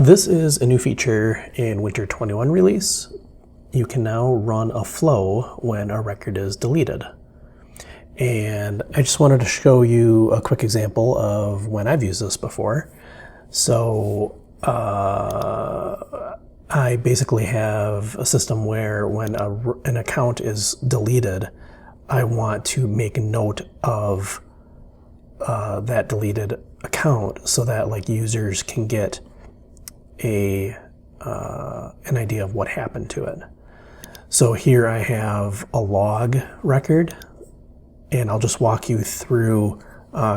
This is a new feature in Winter 21 release. You can now run a flow when a record is deleted. And I just wanted to show you a quick example of when I've used this before. So I basically have a system where when an account is deleted, I want to make a note of that deleted account so that like users can get an idea of what happened to it. So here I have a log record, and I'll just walk you through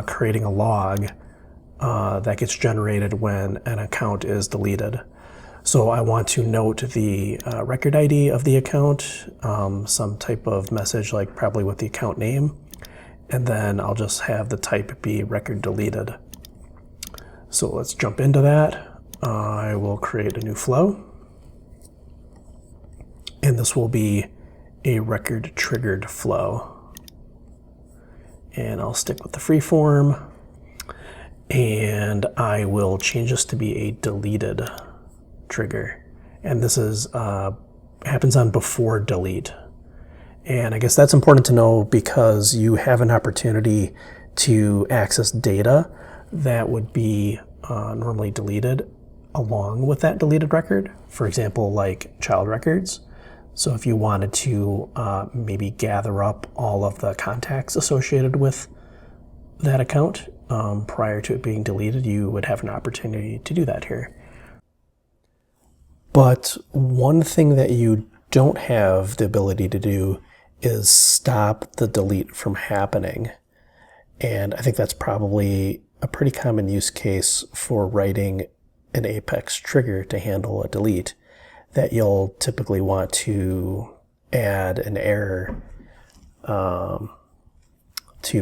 creating a log that gets generated when an account is deleted. So I want to note the record ID of the account, some type of message like probably with the account name, and then I'll just have the type be record deleted. So let's jump into that. I will create a new flow, and this will be a record triggered flow. And I'll stick with the free form, and I will change this to be a deleted trigger. And this is happens on before delete. And I guess that's important to know because you have an opportunity to access data that would be normally deleted along with that deleted record. For example, like child records. So if you wanted to maybe gather up all of the contacts associated with that account prior to it being deleted, you would have an opportunity to do that here. But one thing that you don't have the ability to do is stop the delete from happening. And I think that's probably a pretty common use case for writing an Apex trigger to handle a delete, that you'll typically want to add an error to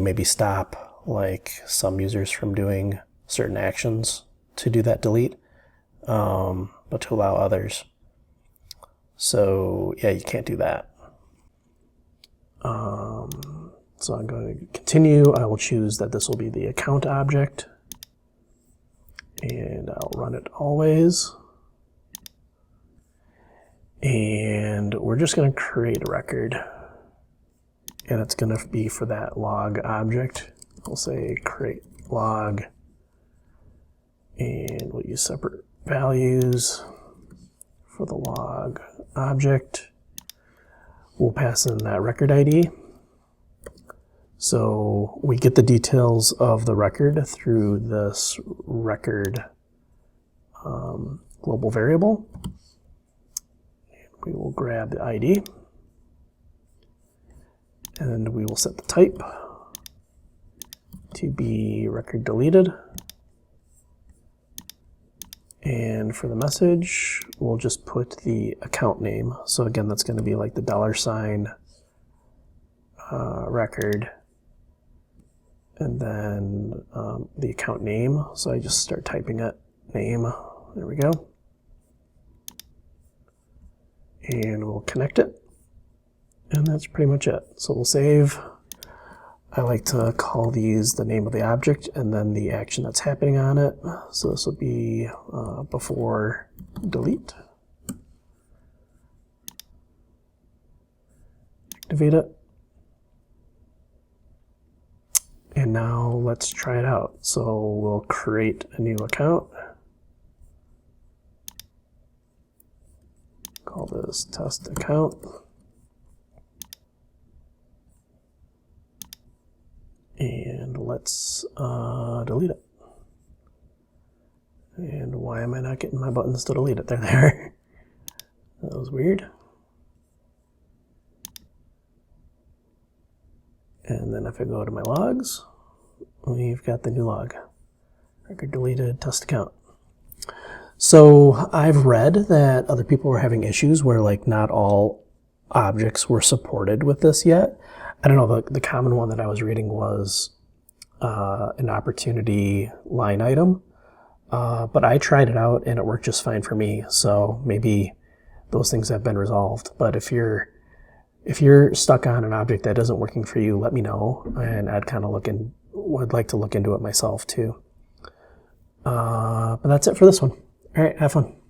maybe stop like some users from doing certain actions to do that delete, but to allow others. So yeah, you can't do that. So I'm going to continue. I will choose that this will be the account object, and I'll run it always. And we're just going to create a record, and it's going to be for that log object. We'll say create log, and we'll use separate values for the log object. We'll pass in that record ID. So we get the details of the record through this record global variable. We will grab the ID, and we will set the type to be record deleted. And for the message, we'll just put the account name. So again, that's going to be like the $, record, and then the account name. So I just start typing it, name. There we go. And we'll connect it. And that's pretty much it. So we'll save. I like to call these the name of the object and then the action that's happening on it. So this will be before delete. Activate it. And now let's try it out. So we'll create a new account. Call this test account. And let's delete it. And why am I not getting my buttons to delete it? They're there. That was weird. And then if I go to my logs, we've got the new log. Record deleted, test account. So I've read that other people were having issues where like not all objects were supported with this yet. I don't know, the common one that I was reading was an opportunity line item, but I tried it out and it worked just fine for me. So maybe those things have been resolved. But if you're stuck on an object that isn't working for you, let me know, and I'd kind of would like to look into it myself too. But that's it for this one. All right, have fun.